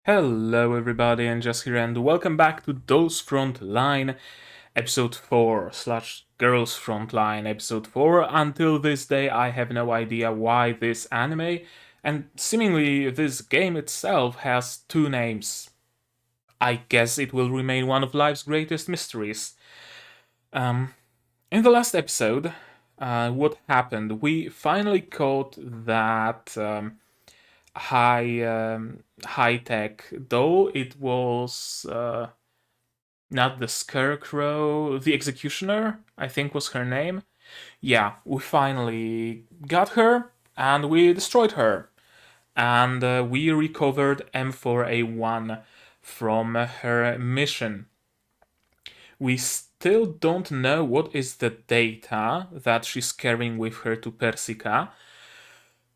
Hello everybody, and just here and welcome back to Girls Frontline episode 4 slash Girls Frontline episode 4. Until this day I have no idea why this anime and seemingly this game itself has two names. I guess it will remain one of life's greatest mysteries. Um, in the last episode, what happened? We finally caught that high tech, though it was not the Scarecrow, the Executioner, I think was her name. Yeah, we finally got her and we destroyed her. And we recovered M4A1 from her mission. We still don't know what is the data that she's carrying with her to Persica,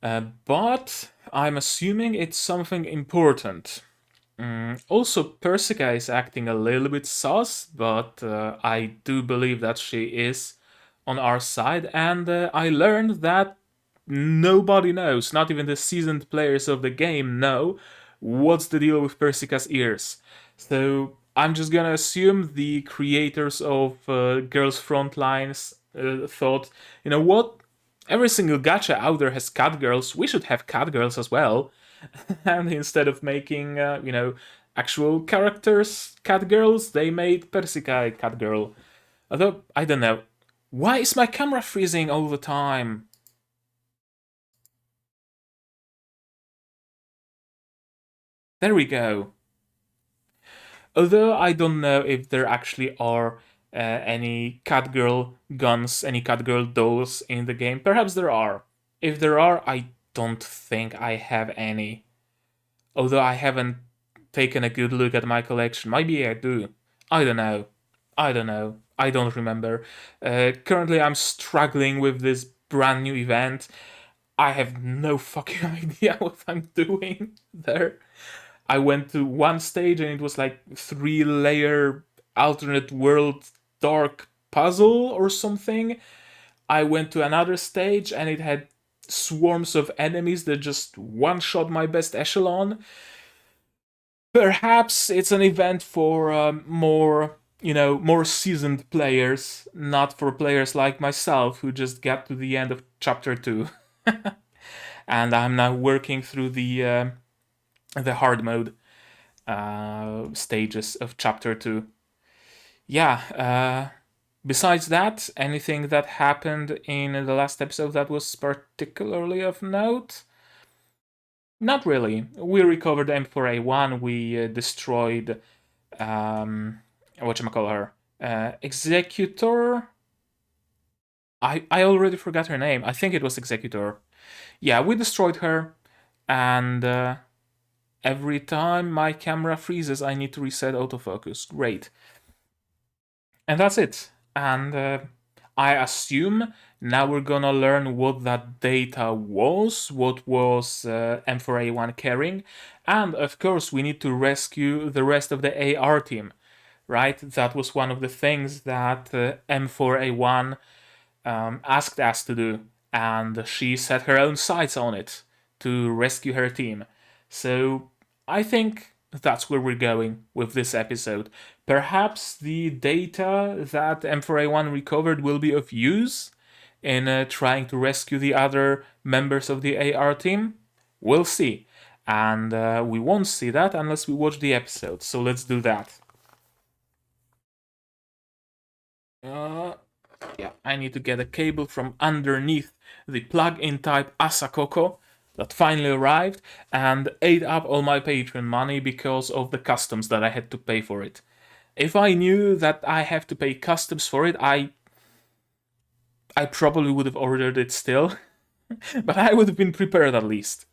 but I'm assuming it's something important. Also, Persica is acting a little bit sus, but I do believe that she is on our side, and I learned that nobody knows, not even the seasoned players of the game know what's the deal with Persica's ears. So I'm just gonna assume the creators of Girls Frontlines thought, you know what? Every single gacha out there has cat girls. We should have cat girls as well. And instead of making, actual characters cat girls, they made Persica a cat girl. Although, I don't know. Why is my camera freezing all the time? There we go. Although I don't know if there actually are any cat girl guns, any cat girl dolls in the game. Perhaps there are. If there are, I don't think I have any. Although I haven't taken a good look at my collection. Maybe I do. I don't know. I don't know. I don't remember. Currently, I'm struggling with this brand new event. I have no fucking idea what I'm doing there. I went to one stage and it was like 3 layer alternate world dark puzzle or something. I went to another stage and it had swarms of enemies that just one shot my best echelon. Perhaps it's an event for more seasoned players, not for players like myself who just got to the end of chapter 2. And I'm now working through the hard mode stages of chapter 2. Yeah, besides that, anything that happened in the last episode that was particularly of note? Not really. We recovered M4A1, we destroyed whatchamacallit, Executor. I already forgot her name. I think it was Executor. Yeah, we destroyed her, and every time my camera freezes, I need to reset autofocus. Great. And that's it. And I assume now we're gonna learn what that data was, what was M4A1 carrying, and of course we need to rescue the rest of the AR team, right? That was one of the things that M4A1 asked us to do, and she set her own sights on it to rescue her team. So I think that's where we're going with this episode. Perhaps the data that M4A1 recovered will be of use in trying to rescue the other members of the AR team. We'll see. And we won't see that unless we watch the episode, so let's do that. Uh, yeah, I need to get a cable from underneath the plug-in type Asakoko that finally arrived and ate up all my Patreon money because of the customs that I had to pay for it. If I knew that I have to pay customs for it, I probably would have ordered it still, but I would have been prepared at least.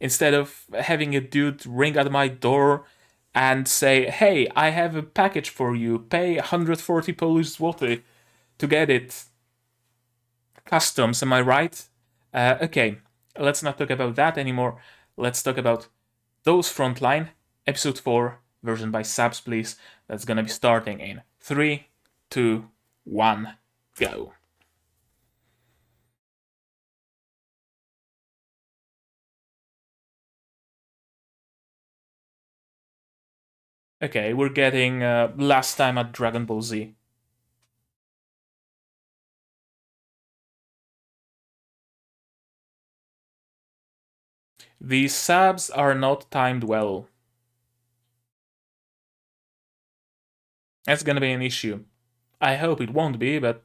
Instead of having a dude ring at my door and say, "Hey, I have a package for you. Pay 140 Polish zloty to get it." Customs, am I right? Okay, let's not talk about that anymore. Let's talk about Those Frontline, episode 4, version by Subs, please. That's gonna be starting in 3, 2, 1, go. Okay, we're getting last time at Dragon Ball Z. The subs are not timed well. That's gonna be an issue. I hope it won't be, but.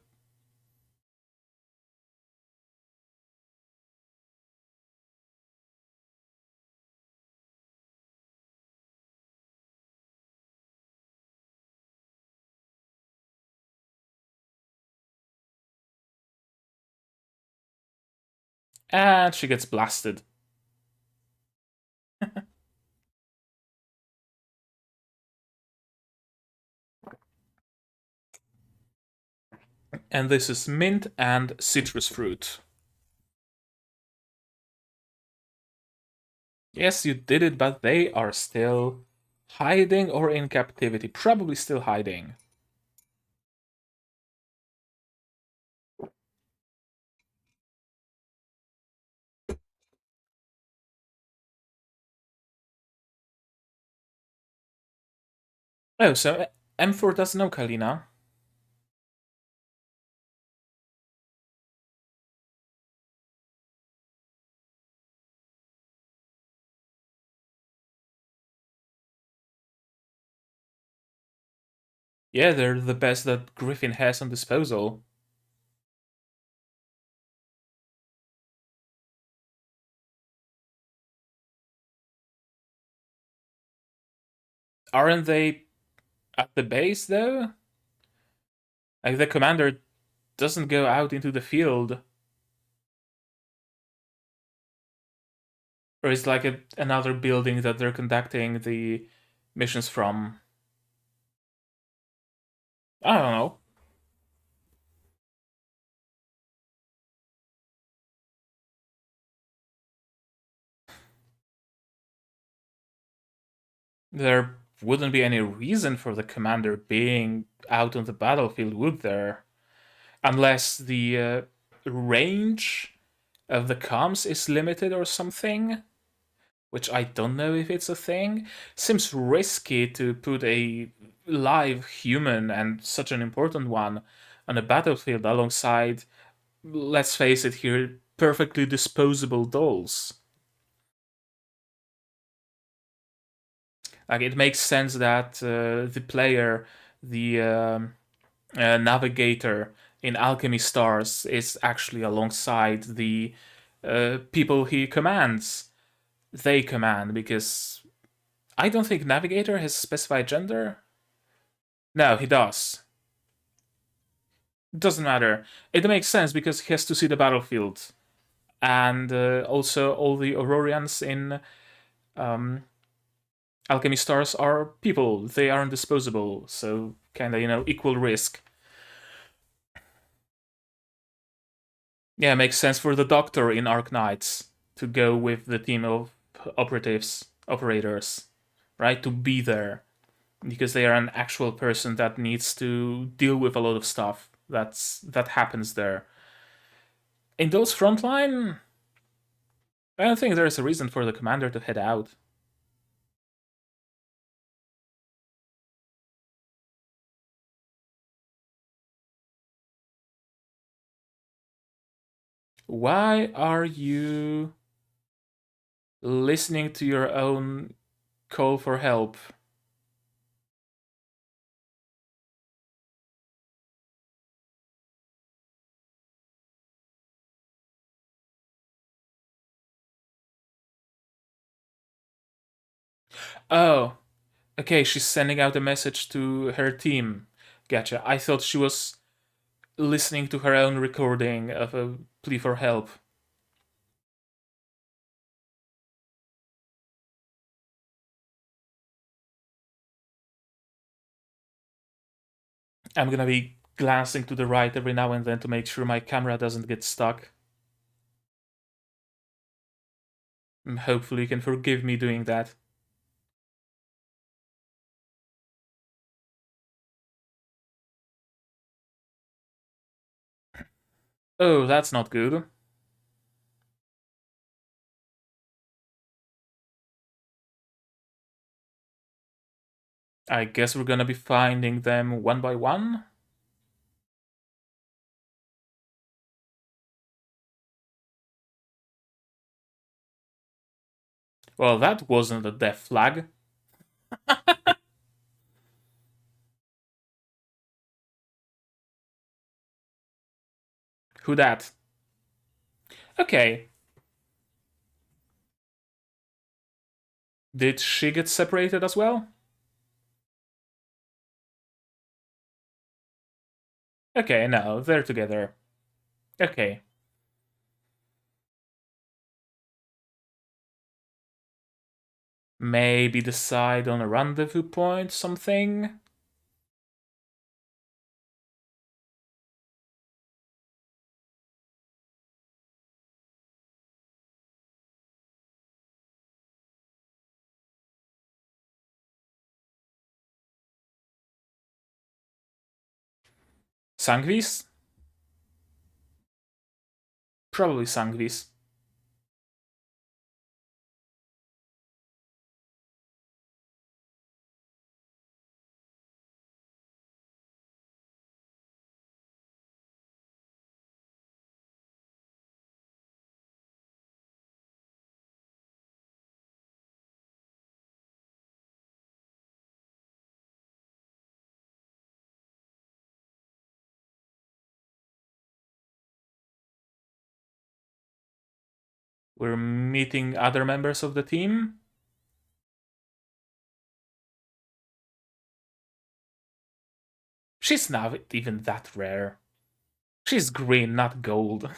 And she gets blasted. And this is mint and citrus fruit. Yes, you did it, but they are still hiding or in captivity. Probably still hiding. Oh, so M4 does know Kalina. Yeah, they're the best that Griffin has on disposal. Aren't they at the base, though? Like, the commander doesn't go out into the field. Or it's like another building that they're conducting the missions from. I don't know. There wouldn't be any reason for the commander being out on the battlefield, would there? Unless the range of the comms is limited or something, which I don't know if it's a thing. Seems risky to put a live human and such an important one on a battlefield alongside, let's face it here, perfectly disposable dolls. Like, it makes sense that the player, the navigator in Alchemy Stars, is actually alongside the people he commands. They command, because I don't think navigator has specified gender. No, he does. Doesn't matter. It makes sense because he has to see the battlefield, and also all the Aurorians in um, Alchemy Stars are people. They aren't disposable, so kind of, equal risk. Yeah, it makes sense for the Doctor in Arc Knights to go with the team of operators, right? To be there because they are an actual person that needs to deal with a lot of stuff that happens there. In those frontline, I don't think there is a reason for the commander to head out. Why are you listening to your own call for help? Oh, okay, she's sending out a message to her team. Gotcha. I thought she was listening to her own recording of a plea for help. I'm gonna be glancing to the right every now and then to make sure my camera doesn't get stuck. Hopefully, you can forgive me doing that. Oh, that's not good. I guess we're gonna be finding them one by one. Well, that wasn't a death flag. Who that? Okay. Did she get separated as well? Okay, no, they're together. Okay. Maybe decide on a rendezvous point, something? Sangvis? Probably Sangvis. We're meeting other members of the team. She's not even that rare. She's green, not gold.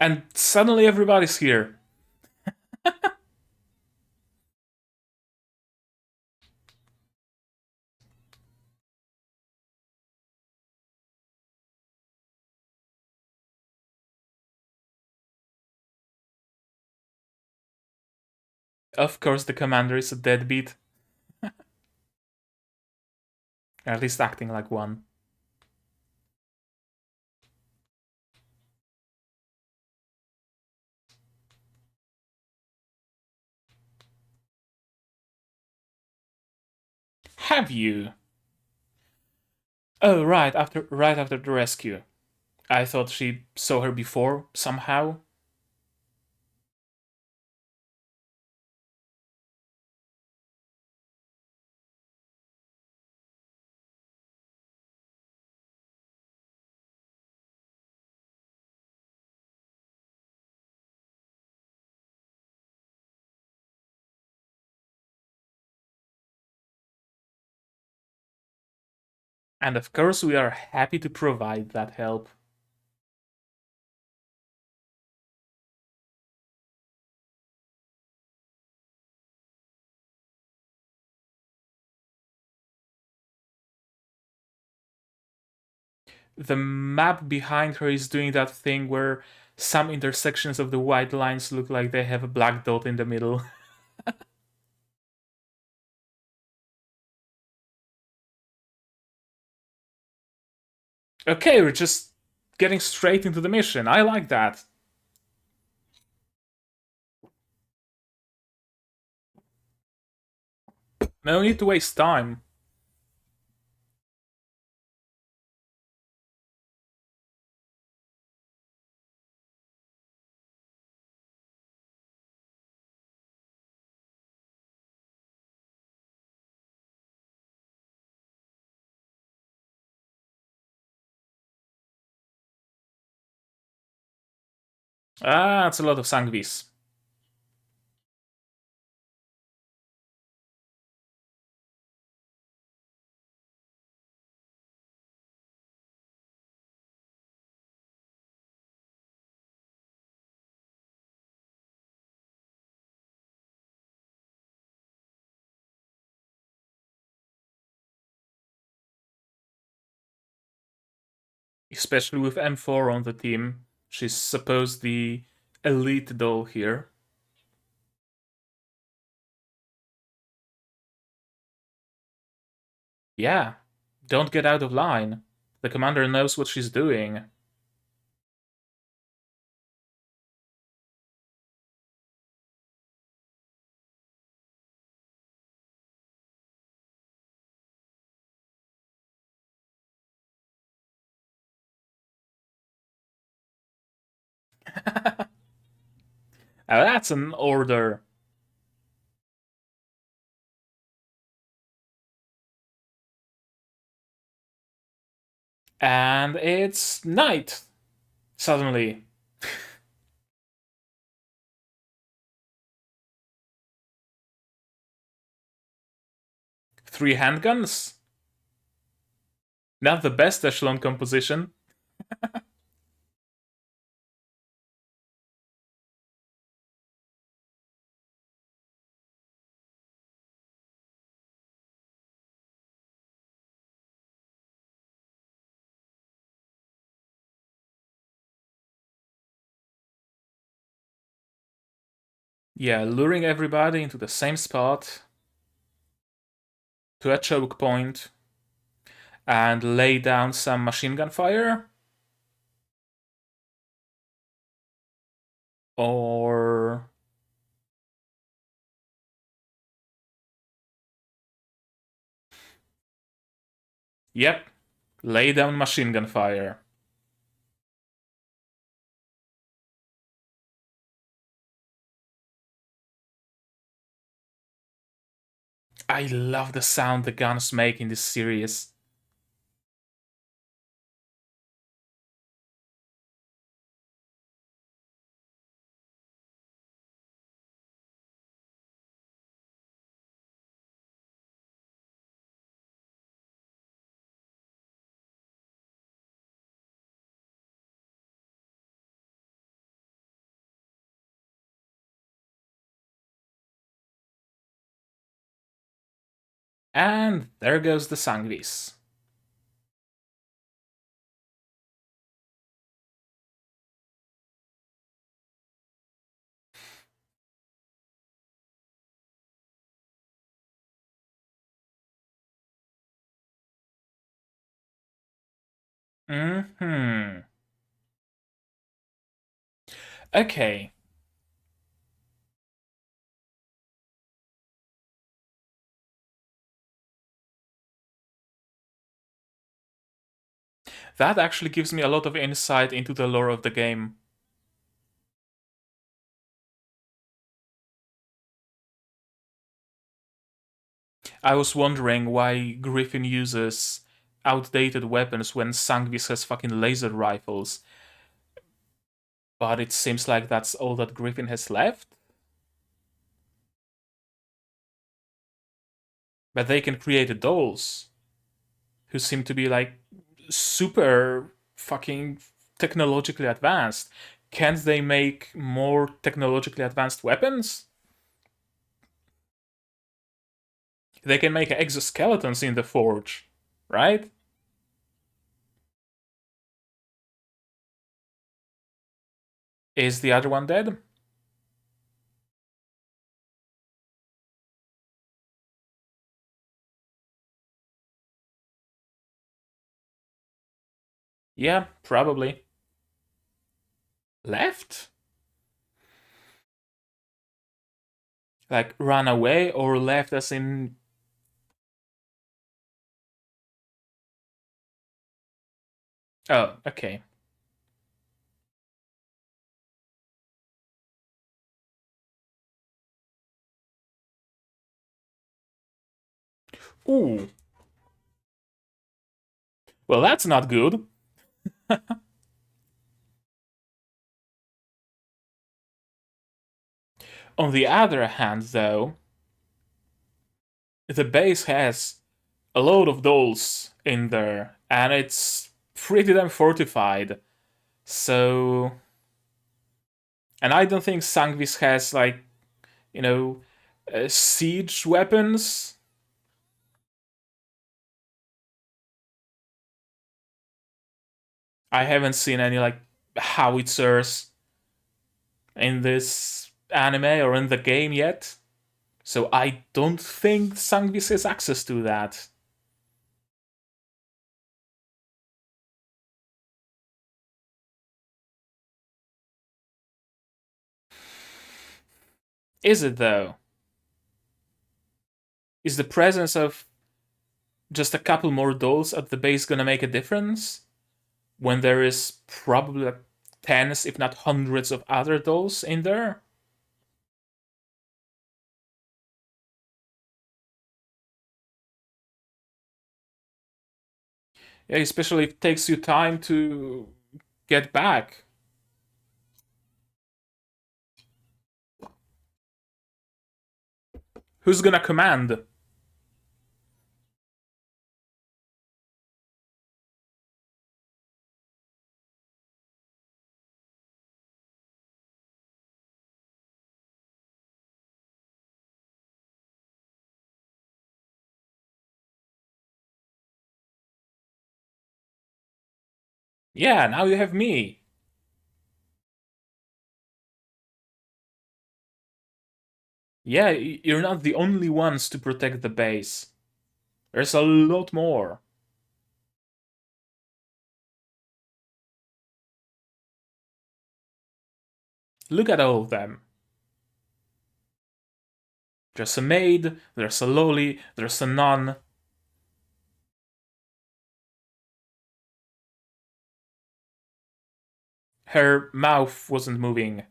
And suddenly everybody's here. Of course, the commander is a deadbeat. At least acting like one. Have you? Oh, right after the rescue. I thought she saw her before, somehow. And of course, we are happy to provide that help. The map behind her is doing that thing where some intersections of the white lines look like they have a black dot in the middle. Okay, we're just getting straight into the mission. I like that. No need to waste time. Ah, it's a lot of Sangvis. especially with M4 on the team. She's supposed the elite doll here. Yeah, don't get out of line. The commander knows what she's doing. Now that's an order. And it's night, suddenly. 3 handguns? Not the best echelon composition. Yeah, luring everybody into the same spot to a choke point and lay down some machine gun fire. Or yep, lay down machine gun fire. I love the sound the guns make in this series. And there goes the Sangvis. Hmm. Okay. That actually gives me a lot of insight into the lore of the game. I was wondering why Griffin uses outdated weapons when Sangvis has fucking laser rifles. But it seems like that's all that Griffin has left. But they can create dolls who seem to be like super fucking technologically advanced. Can't they make more technologically advanced weapons? They can make exoskeletons in the forge, right? Is the other one dead? Yeah, probably. Left? Like run away or left as in. Oh, okay. Ooh. Well, that's not good. On the other hand, though, the base has a load of dolls in there, and it's pretty damn fortified. So, and I don't think Sangvis has like, you know, siege weapons. I haven't seen any like howitzers in this anime or in the game yet, so I don't think Sangvis has access to that. Is it though? Is the presence of just a couple more dolls at the base gonna make a difference when there is probably like tens, if not hundreds, of other dolls in there? Yeah, especially if it takes you time to get back. Who's gonna command? Yeah, now you have me. Yeah, you're not the only ones to protect the base. There's a lot more. Look at all of them. There's a maid, there's a loli, there's a nun. Her mouth wasn't moving.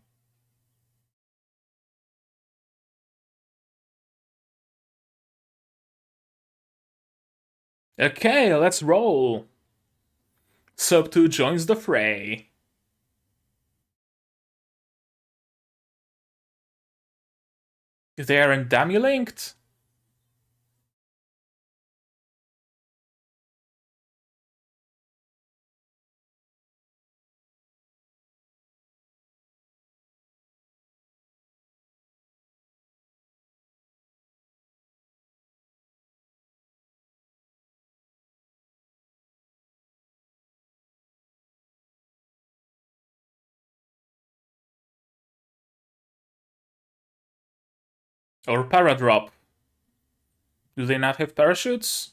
Okay, let's roll. Sub 2 joins the fray. They aren't dummy linked? Or paradrop? Do they not have parachutes?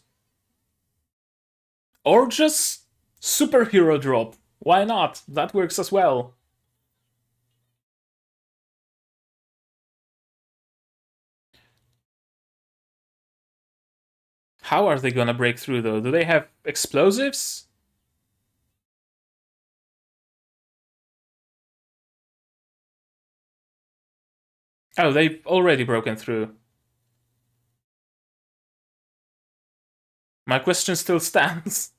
Or just superhero drop? Why not? That works as well. How are they gonna break through though? Do they have explosives? Oh, they've already broken through. My question still stands.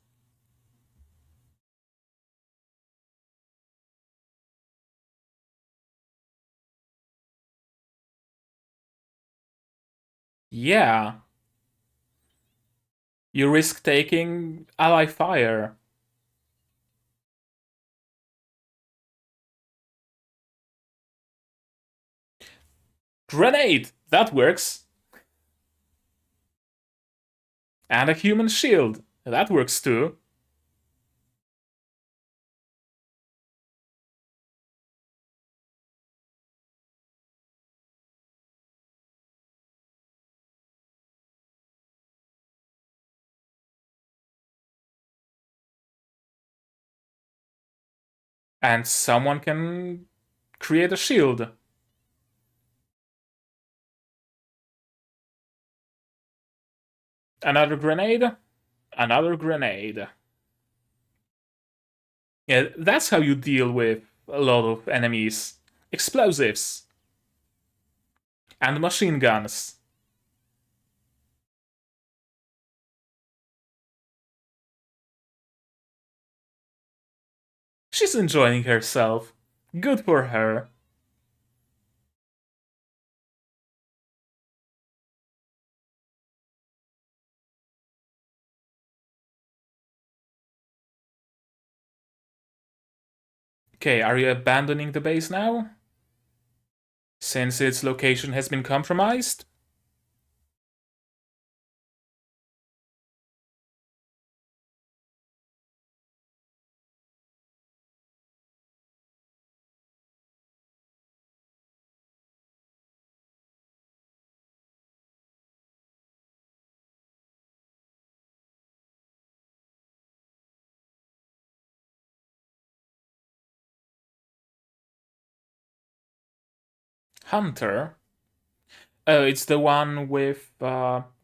Yeah, you risk taking ally fire. Grenade! That works. And a human shield. That works too. And someone can create a shield. Another grenade. Another grenade. Yeah, that's how you deal with a lot of enemies. Explosives. And machine guns. She's enjoying herself. Good for her. Okay, are you abandoning the base now? Since its location has been compromised? Hunter? Oh, it's the one with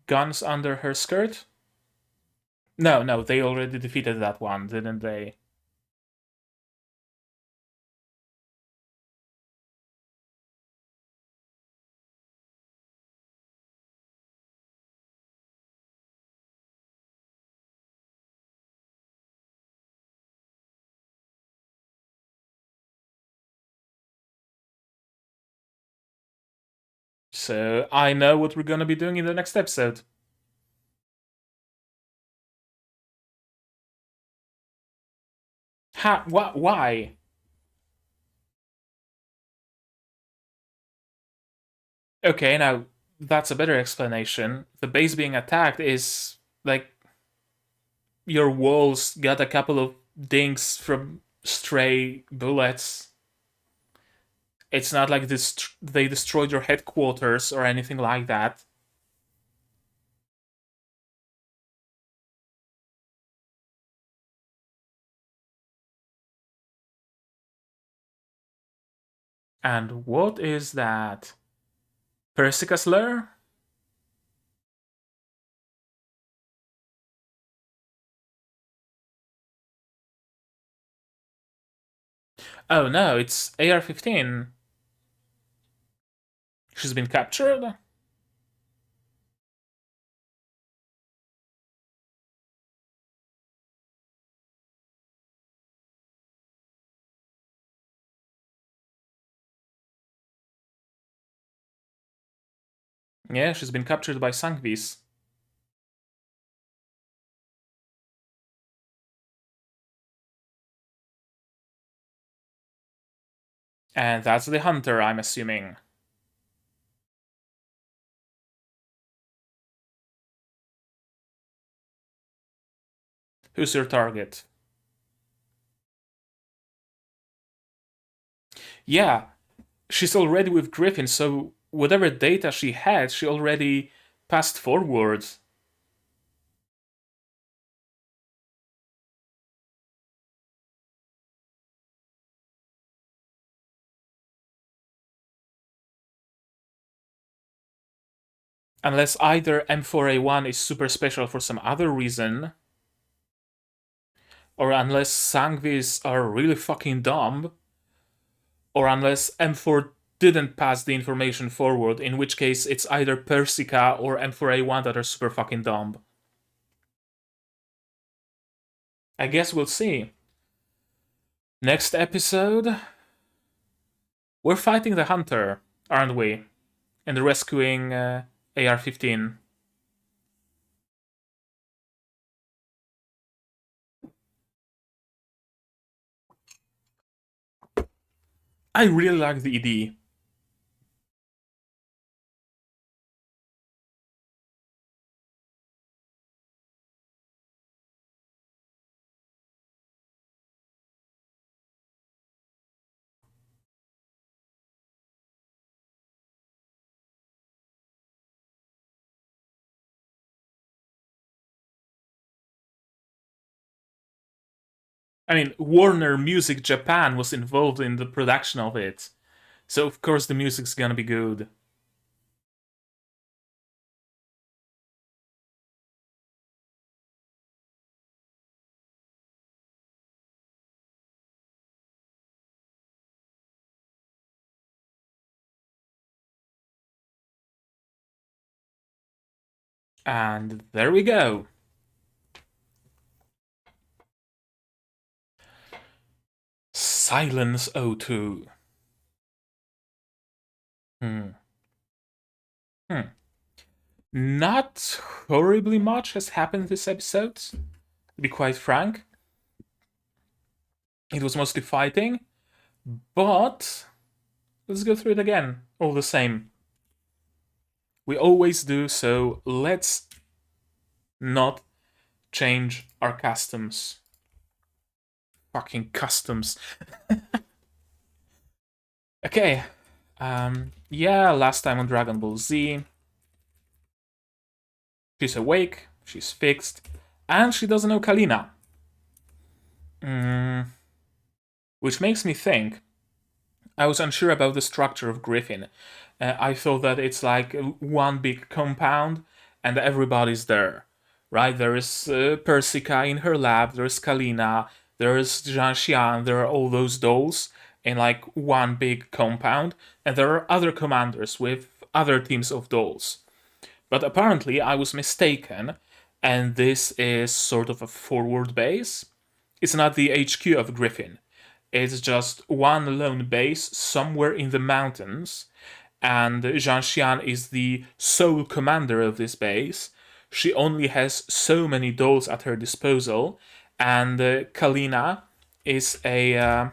guns under her skirt? No, they already defeated that one, didn't they? So I know what we're gonna be doing in the next episode. Why? Okay, now that's a better explanation. The base being attacked is like your walls got a couple of dings from stray bullets. It's not like they destroyed your headquarters or anything like that. And what is that? Persica's Lair? Oh no, it's AR-15. She's been captured? Yeah, she's been captured by Sangvis. And that's the hunter, I'm assuming. Who's your target? Yeah, she's already with Griffin, so whatever data she had, she already passed forward. Unless either M4A1 is super special for some other reason, or unless Sangvis are really fucking dumb, or unless M4 didn't pass the information forward, in which case it's either Persica or M4A1 that are super fucking dumb. I guess we'll see. Next episode, we're fighting the Hunter, aren't we? And rescuing AR-15. I really like the ED. I mean, Warner Music Japan was involved in the production of it, so of course the music's gonna be good. And there we go. Silence O2. Hmm. Hmm. Not horribly much has happened this episode, to be quite frank. It was mostly fighting, but let's go through it again, all the same. We always do, so let's not change our customs. Fucking customs. Okay. Yeah, last time on Dragon Ball Z. She's awake, she's fixed, and she doesn't know Kalina. Which makes me think, I was unsure about the structure of Griffin. I thought that it's like one big compound and everybody's there, right? There is Persica in her lab, there's Kalina, there's Zhang, there are all those dolls in like one big compound, and there are other commanders with other teams of dolls. But apparently I was mistaken, and this is sort of a forward base. It's not the HQ of Griffin. It's just one lone base somewhere in the mountains, and Zhang Xian is the sole commander of this base. She only has so many dolls at her disposal, and Kalina is a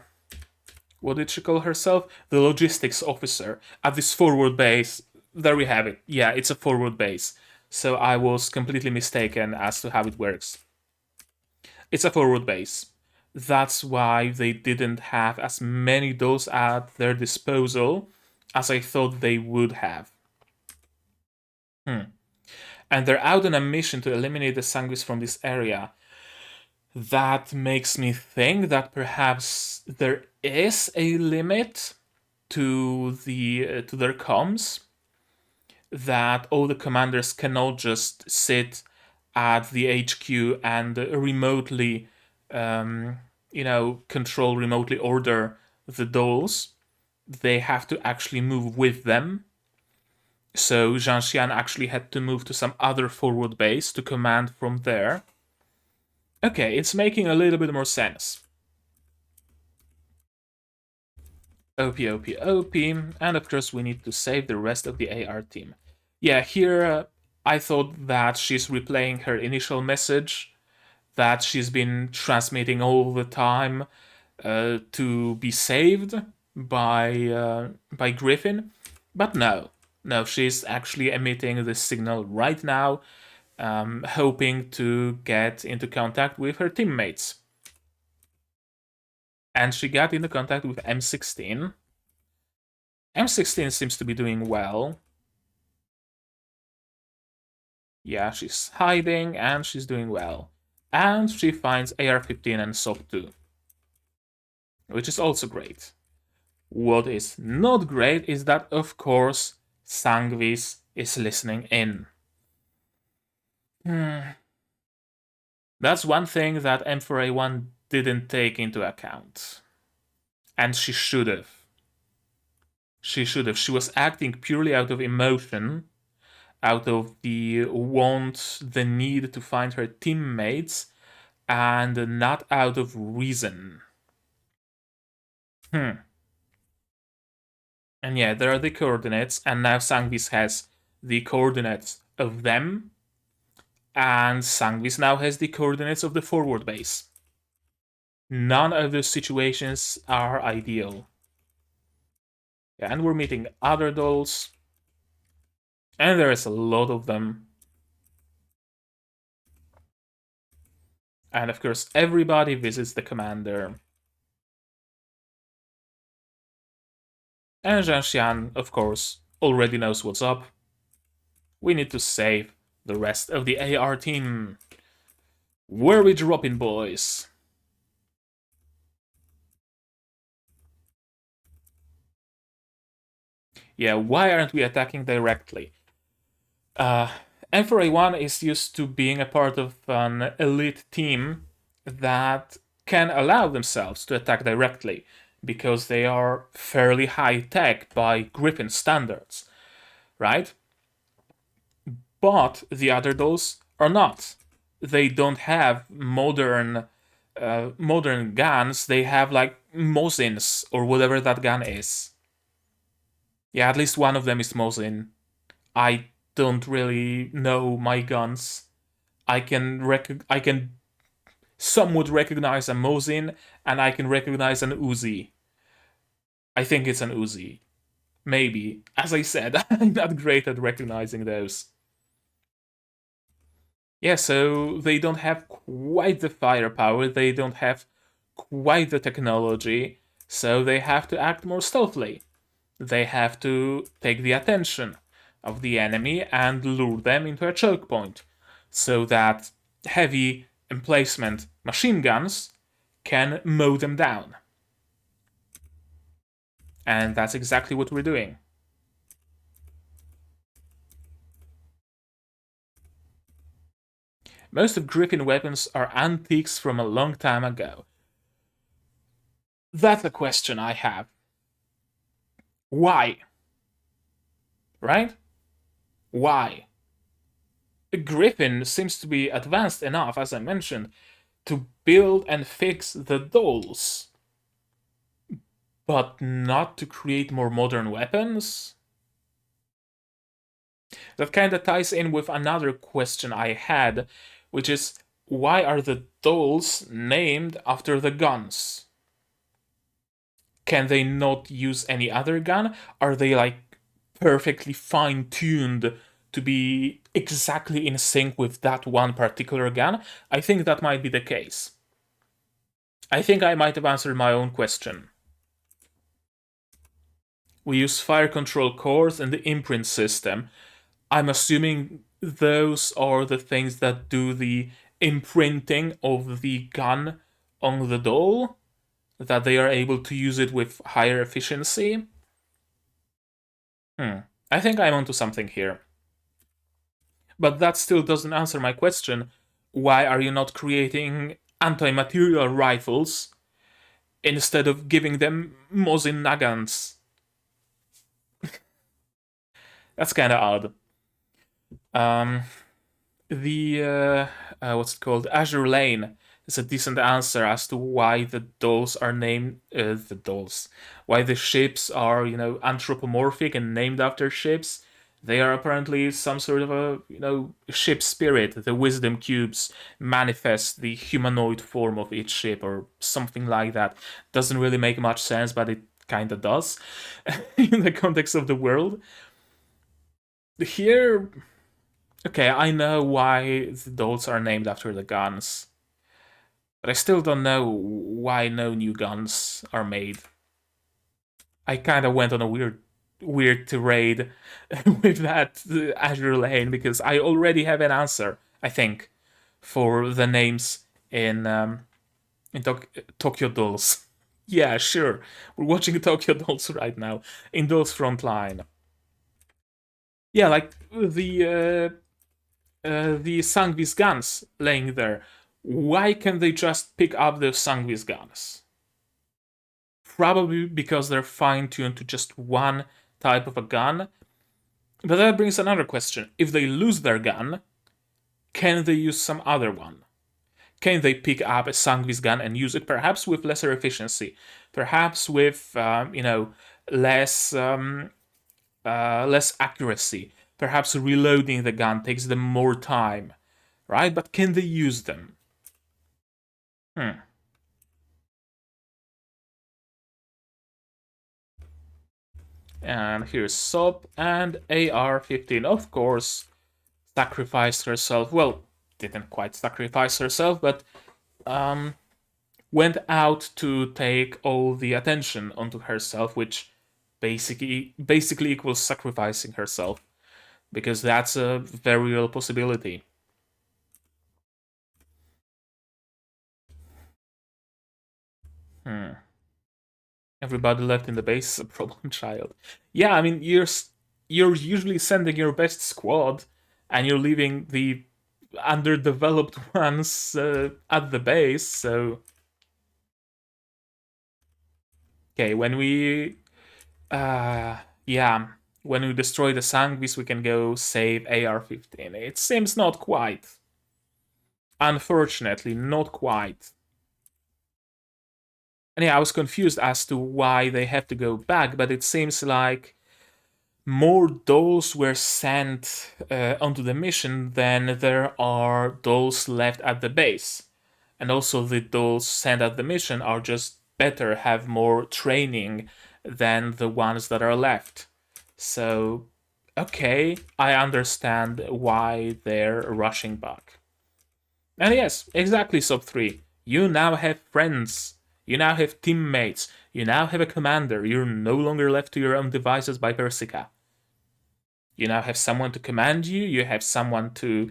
what did she call herself? The logistics officer at this forward base. There we have it. Yeah, it's a forward base. So I was completely mistaken as to how it works. It's a forward base. That's why they didn't have as many dolls at their disposal as I thought they would have. And they're out on a mission to eliminate the Sangvis from this area. That makes me think that perhaps there is a limit to their comms. That all the commanders cannot just sit at the HQ and remotely, control, remotely order the dolls. They have to actually move with them. So Zhang Xian actually had to move to some other forward base to command from there. Okay, it's making a little bit more sense. OP, OP, OP, and of course we need to save the rest of the AR team. Yeah, here I thought that she's replaying her initial message that she's been transmitting all the time to be saved by Griffin, but no, she's actually emitting this signal right now, hoping to get into contact with her teammates. And she got into contact with M16. M16 seems to be doing well. Yeah, she's hiding and she's doing well. And she finds AR-15 and SOP-2, which is also great. What is not great is that, of course, Sangvis is listening in. That's one thing that M4A1 didn't take into account. And she should have. She was acting purely out of emotion, out of the want, the need to find her teammates, and not out of reason. And yeah, there are the coordinates, and now Sangvis has the coordinates of them, and Sangvis now has the coordinates of the forward base. None of those situations are ideal. Yeah, and we're meeting other dolls, and there's a lot of them. And of course, everybody visits the commander. And Zhang Xian, of course, already knows what's up. We need to save the rest of the AR team. Where are we dropping, boys? Yeah, why aren't we attacking directly? M4A1 is used to being a part of an elite team that can allow themselves to attack directly because they are fairly high tech by Griffin standards, right? But the other dolls are not. They don't have modern guns. They have like Mosins or whatever that gun is. Yeah, at least one of them is Mosin. I don't really know my guns. I can somewhat recognize a Mosin, and I can recognize an Uzi. I think it's an Uzi. Maybe. As I said, I'm not great at recognizing those. Yeah, so they don't have quite the firepower, they don't have quite the technology, so they have to act more stealthily. They have to take the attention of the enemy and lure them into a choke point, so that heavy emplacement machine guns can mow them down. And that's exactly what we're doing. Most of Griffin weapons are antiques from a long time ago. That's a question I have. Why? Right? Why? Griffin seems to be advanced enough, as I mentioned, to build and fix the dolls, but not to create more modern weapons? That kind of ties in with another question I had, which is why are the dolls named after the guns? Can they not use any other gun? Are they like perfectly fine tuned to be exactly in sync with that one particular gun? I think that might be the case. I think I might have answered my own question. We use fire control cores and the imprint system. I'm assuming those are the things that do the imprinting of the gun on the doll, that they are able to use it with higher efficiency. I think I'm onto something here. But that still doesn't answer my question. Why are you not creating anti-material rifles instead of giving them Mosin Nagants? That's kind of odd. Um, the what's it called? Azure Lane is a decent answer as to why the dolls are named the dolls. Why the ships are anthropomorphic and named after ships. They are apparently some sort of a ship spirit. The wisdom cubes manifest the humanoid form of each ship or something like that. Doesn't really make much sense, but it kind of does in the context of the world. Here, okay, I know why the dolls are named after the guns, but I still don't know why no new guns are made. I kind of went on a weird tirade with that Azure Lane because I already have an answer, I think, for the names in Tokyo Dolls. Yeah, sure. We're watching Tokyo Dolls right now in Girls Frontline. Yeah, like the Sangvis guns laying there. Why can't they just pick up the Sangvis guns? Probably because they're fine tuned to just one type of a gun. But that brings another question. If they lose their gun, can they use some other one? Can they pick up a Sangvis gun and use it perhaps with lesser efficiency? Perhaps with, less, less accuracy? Perhaps reloading the gun takes them more time, right? But can they use them? And here's Sob and AR-15, of course, sacrificed herself. Well, didn't quite sacrifice herself, but went out to take all the attention onto herself, which basically equals sacrificing herself, because that's a very real possibility. Everybody left in the base is a problem child. Yeah, I mean you're usually sending your best squad, and you're leaving the underdeveloped ones at the base. So okay, yeah, when we destroy the Sangvis, we can go save AR-15. It seems not quite. Unfortunately, not quite. And yeah, I was confused as to why they have to go back, but it seems like more dolls were sent onto the mission than there are dolls left at the base. And also, the dolls sent at the mission are just better, have more training than the ones that are left. So, okay, I understand why they're rushing back. And yes, exactly, Sub 3. You now have friends. You now have teammates. You now have a commander. You're no longer left to your own devices by Persica. You now have someone to command you. You have someone to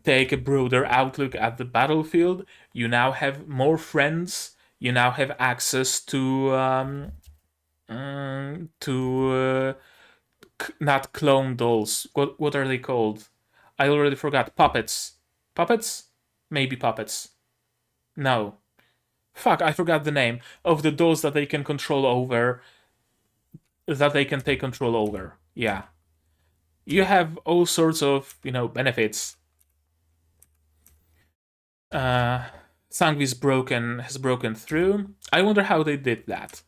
take a broader outlook at the battlefield. You now have more friends. You now have access to to not clone dolls. What are they called? I already forgot. Puppets. Puppets? Maybe puppets. No. Fuck, I forgot the name of the dolls that they can control over. That they can take control over. Yeah. You have all sorts of, benefits. Sangvis has broken through. I wonder how they did that.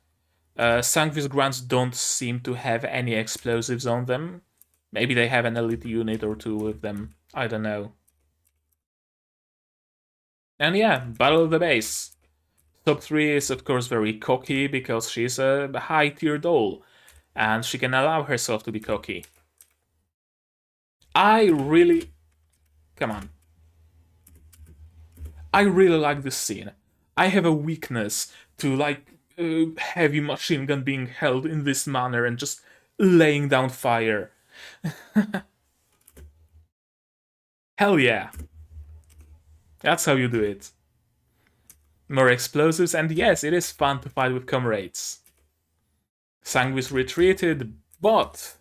Sangvis grunts don't seem to have any explosives on them. Maybe they have an elite unit or two with them. I don't know. And yeah, Battle of the Base. Top 3 is of course very cocky because she's a high tier doll. And she can allow herself to be cocky. I really... Come on. I really like this scene. I have a weakness to heavy machine gun being held in this manner and just laying down fire. Hell yeah. That's how you do it. More explosives, and yes, it is fun to fight with comrades. Sangvis retreated, but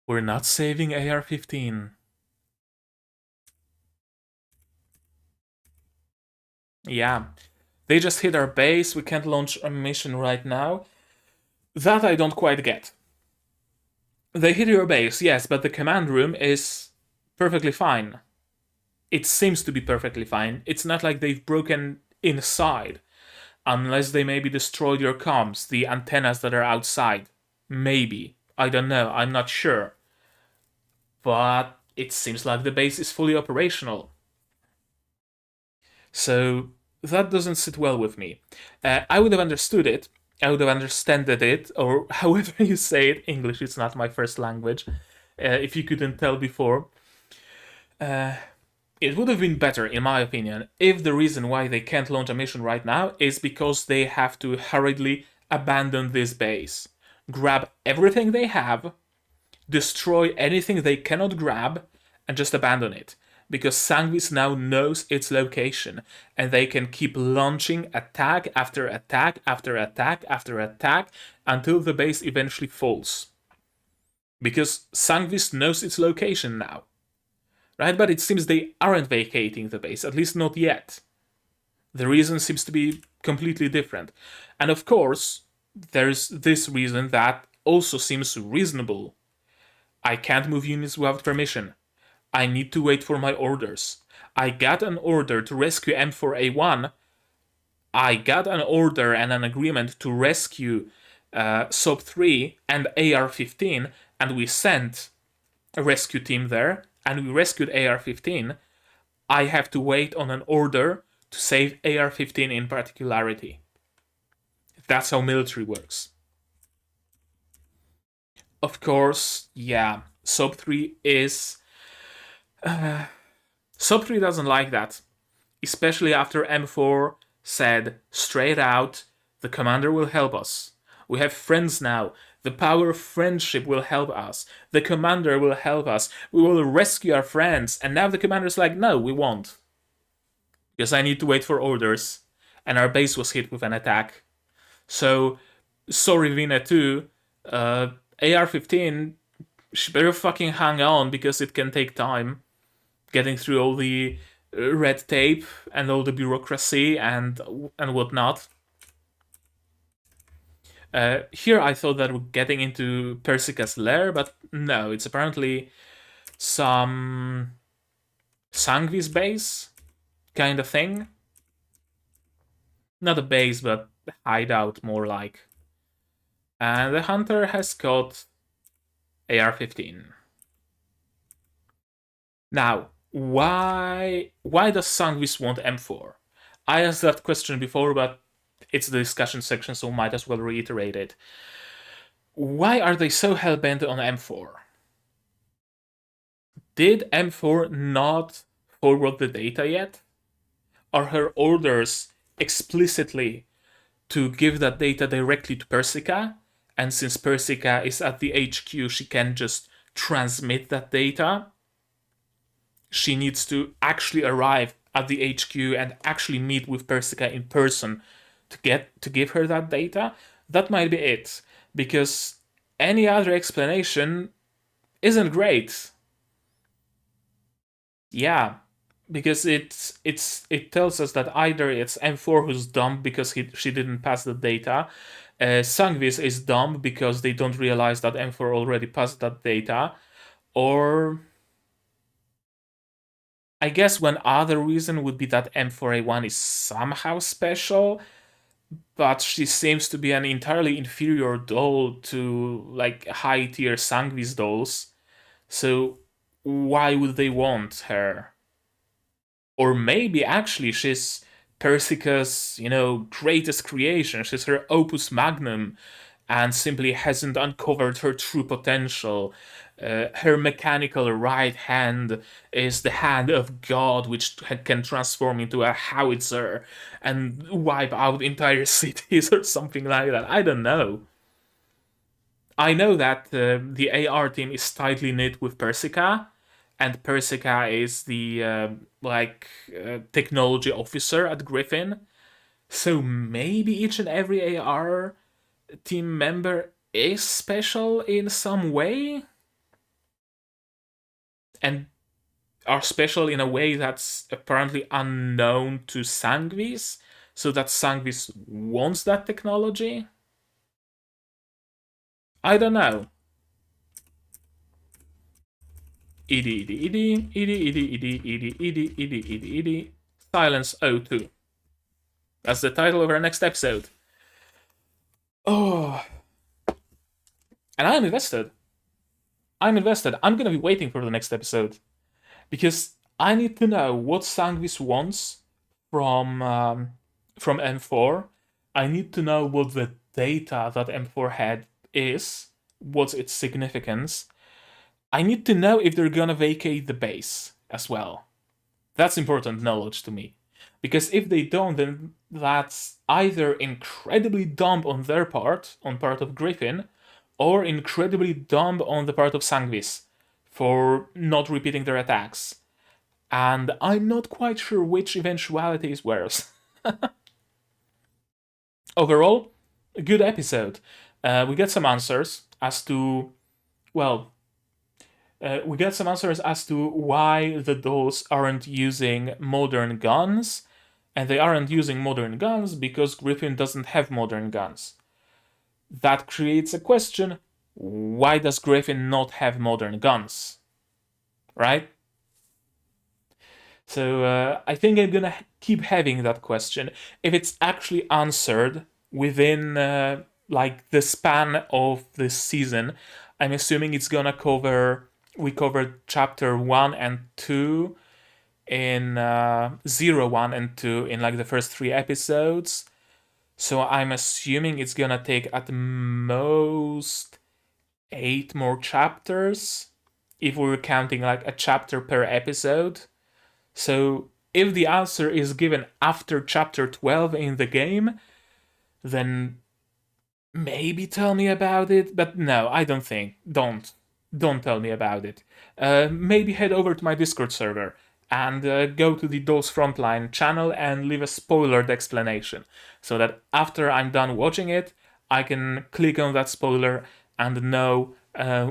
we're not saving AR-15. Yeah, they just hit our base, we can't launch a mission right now. That I don't quite get. They hit your base, yes, but the command room is perfectly fine. It seems to be perfectly fine. It's not like they've broken inside. Unless they maybe destroyed your comms, the antennas that are outside. Maybe. I don't know, I'm not sure. But it seems like the base is fully operational. So that doesn't sit well with me. I would have understood it. I would have understood it, or however you say it. English is not my first language. If you couldn't tell before. It would have been better, in my opinion, if the reason why they can't launch a mission right now is because they have to hurriedly abandon this base. Grab everything they have, destroy anything they cannot grab, and just abandon it. Because Sangvis now knows its location, and they can keep launching attack after attack after attack after attack until the base eventually falls. Because Sangvis knows its location now. Right? But it seems they aren't vacating the base, at least not yet. The reason seems to be completely different. And of course, there's this reason that also seems reasonable. I can't move units without permission. I need to wait for my orders. I got an order to rescue M4A1. I got an order and an agreement to rescue SOP 3 and AR-15, and we sent a rescue team there, and we rescued AR-15. I have to wait on an order to save AR-15 in particularity. That's how military works. Of course, yeah, SOP 3 is... SOP 3 doesn't like that. Especially after M4 said straight out, the commander will help us. We have friends now. The power of friendship will help us. The commander will help us. We will rescue our friends. And now the commander's like, no, we won't. Because I need to wait for orders. And our base was hit with an attack. So, sorry Vina 2, AR-15, she better fucking hang on because it can take time. Getting through all the red tape and all the bureaucracy and whatnot. Here I thought that we're getting into Persica's lair, but no, it's apparently some Sangvis base kind of thing. Not a base, but a hideout more like. And the hunter has got AR-15. Now, why does Sangvis want M4? I asked that question before, but it's the discussion section, so might as well reiterate it. Why are they so hell-bent on M4? Did M4 not forward the data yet? Are her orders explicitly to give that data directly to Persica? And since Persica is at the HQ, she can just transmit that data? She needs to actually arrive at the HQ and actually meet with Persica in person to give her that data. That might be it, because any other explanation isn't great. Yeah, because it tells us that either it's M4 who's dumb because she didn't pass the data, Sangvis is dumb because they don't realize that M4 already passed that data, or I guess one other reason would be that M4A1 is somehow special, but she seems to be an entirely inferior doll to like high tier Sangvis dolls. So why would they want her? Or maybe actually she's Persica's, greatest creation. She's her opus magnum and simply hasn't uncovered her true potential. Her mechanical right hand is the hand of God, which can transform into a howitzer and wipe out entire cities or something like that. I don't know. I know that the AR team is tightly knit with Persica, and Persica is the technology officer at Griffin. So maybe each and every AR team member is special in some way, and are special in a way that's apparently unknown to Sangvis, so that Sangvis wants that technology. I don't know. Edie, Edie, Edie, Edie, Edie, Edie, Edie, Edie, Edie, Edie, Edie. Silence O2. That's the title of our next episode. Oh, and I'm invested. I'm invested. I'm gonna be waiting for the next episode because I need to know what Sangvis wants from from M4. I need to know what the data that M4 had is, what's its significance. I need to know if they're gonna vacate the base as well. That's important knowledge to me. Because if they don't, then that's either incredibly dumb on their part, on part of Griffin, or incredibly dumb on the part of Sangvis for not repeating their attacks. And I'm not quite sure which eventuality is worse. Overall, a good episode. We get some answers as to, well, we get some answers as to why the dolls aren't using modern guns, and they aren't using modern guns because Griffin doesn't have modern guns. That creates a question: why does Griffin not have modern guns? Right? So I think I'm gonna keep having that question. If it's actually answered within like the span of this season, I'm assuming it's gonna cover. We covered chapter 1 and 2 in 0, 1, and 2 in like the first 3 episodes. So I'm assuming it's gonna take at most 8 more chapters if we were counting like a chapter per episode. So if the answer is given after chapter 12 in the game, then maybe tell me about it. But no, I don't think. Don't tell me about it. Maybe head over to my Discord server and go to the Girls Frontline channel and leave a spoilered explanation, so that after I'm done watching it, I can click on that spoiler and know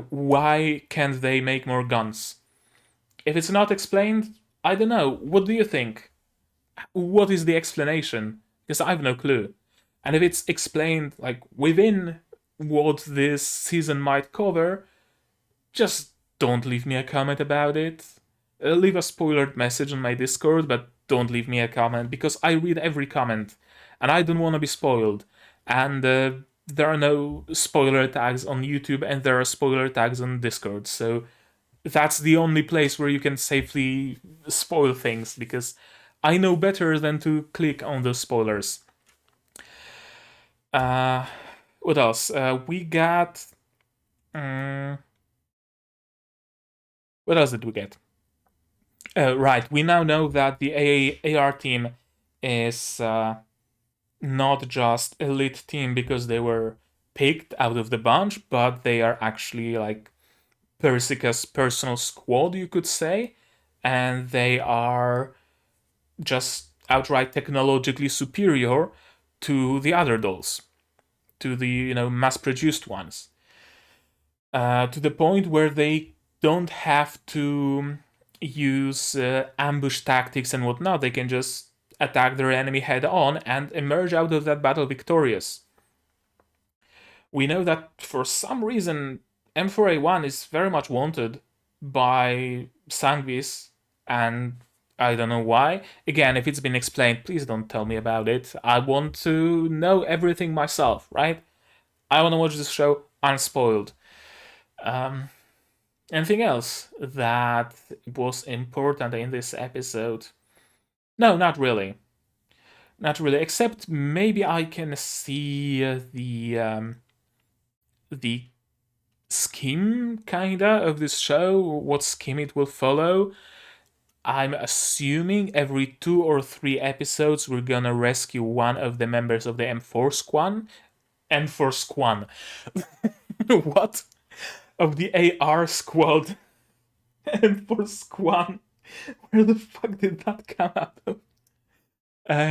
why can't they make more guns. If it's not explained, I don't know. What do you think? What is the explanation? Because I have no clue. And if it's explained like within what this season might cover, just don't leave me a comment about it. Leave a spoilered message on my Discord, but don't leave me a comment because I read every comment and I don't want to be spoiled. And there are no spoiler tags on YouTube and there are spoiler tags on Discord, so that's the only place where you can safely spoil things because I know better than to click on those spoilers. Uh, what else? We got. What else did we get? Right, we now know that the AR team is not just elite team because they were picked out of the bunch, but they are actually like Persica's personal squad, you could say, and they are just outright technologically superior to the other dolls, to the mass-produced ones, to the point where they don't have to use ambush tactics and whatnot. They can just attack their enemy head on and emerge out of that battle victorious. We know that for some reason M4A1 is very much wanted by Sangvis, and I don't know why. Again, if it's been explained, please don't tell me about it. I want to know everything myself, right? I want to watch this show unspoiled. Anything else that was important in this episode? No, not really. Not really, except maybe I can see the scheme, kinda, of this show, what scheme it will follow. I'm assuming every 2 or 3 episodes we're gonna rescue one of the members of the M4 Squad. M4 Squad. What? Of the AR Squad. M4 Squad. Where the fuck did that come out of?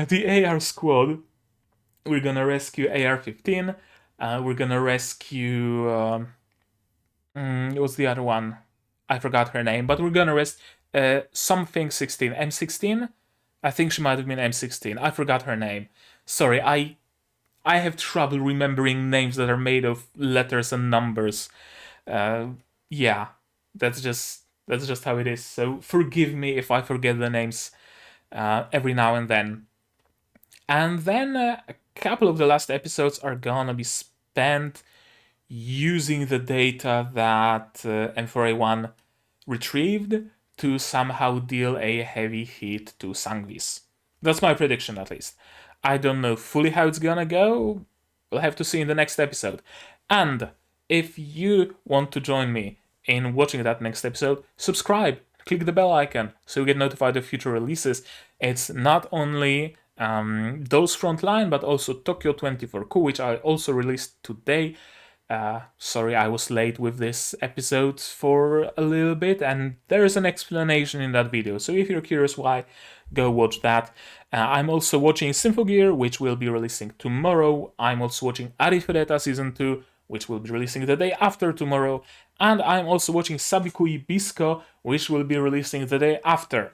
The AR Squad. We're gonna rescue AR-15. We're gonna rescue... what's the other one? I forgot her name, but we're gonna something 16. M16? I think she might have been M16. I forgot her name. Sorry, I have trouble remembering names that are made of letters and numbers. Yeah, that's just how it is. So forgive me if I forget the names every now and then. And then a couple of the last episodes are gonna be spent using the data that M4A1 retrieved to somehow deal a heavy hit to Sangvis. That's my prediction, at least. I don't know fully how it's gonna go. We'll have to see in the next episode. And if you want to join me in watching that next episode, subscribe, click the bell icon so you get notified of future releases. It's not only Girls Frontline, but also Tokyo 24Ku, which I also released today. Sorry, I was late with this episode for a little bit, and there is an explanation in that video, so if you're curious why, go watch that. I'm also watching Symphogear, which will be releasing tomorrow. I'm also watching Arifureta Season 2, which will be releasing the day after tomorrow, and I'm also watching Sabikui Bisco, which will be releasing the day after.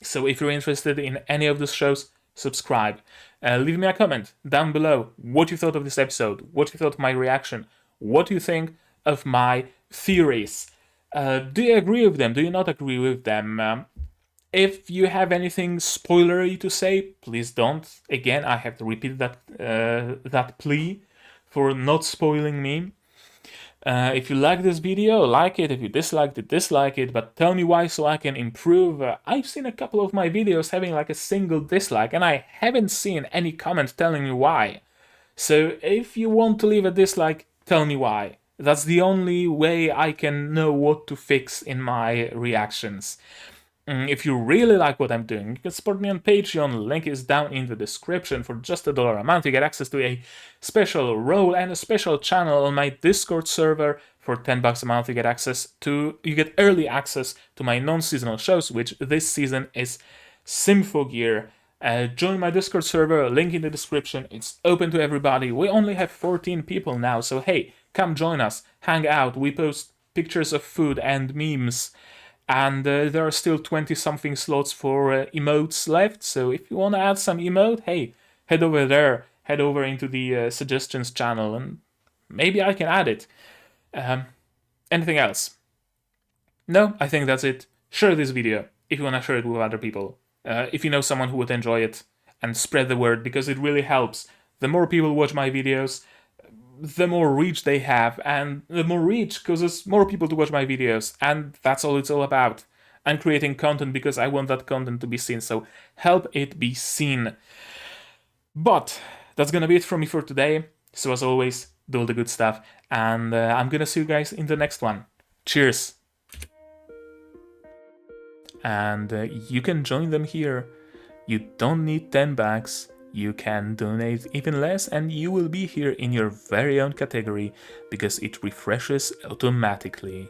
So if you're interested in any of these shows, subscribe. Leave me a comment down below what you thought of this episode, what you thought of my reaction, what you think of my theories. Do you agree with them? Do you not agree with them? If you have anything spoilery to say, please don't. Again, I have to repeat that plea for not spoiling me. If you like this video, like it. If you disliked it, dislike it. But tell me why so I can improve. I've seen a couple of my videos having like a single dislike, and I haven't seen any comment telling me why. So if you want to leave a dislike, tell me why. That's the only way I can know what to fix in my reactions. If you really like what I'm doing, you can support me on Patreon, link is down in the description. For just $1 a month, you get access to a special role and a special channel on my Discord server. For $10 a month, you get early access to my non-seasonal shows, which this season is Symphogear. Join my Discord server, link in the description, it's open to everybody. We only have 14 people now, so hey, come join us, hang out, we post pictures of food and memes. And there are still 20-something slots for emotes left, so if you want to add some emote, hey, head over there, head over into the suggestions channel, and maybe I can add it. Anything else? No, I think that's it. Share this video if you want to share it with other people. If you know someone who would enjoy it, and spread the word, because it really helps. The more people watch my videos, the more reach they have, and the more reach causes more people to watch my videos, and that's all it's all about. I'm creating content because I want that content to be seen, so help it be seen. But that's gonna be it from me for today. So as always, do all the good stuff, and I'm gonna see you guys in the next one. Cheers! And you can join them here. You don't need 10 bucks. You can donate even less and you will be here in your very own category because it refreshes automatically.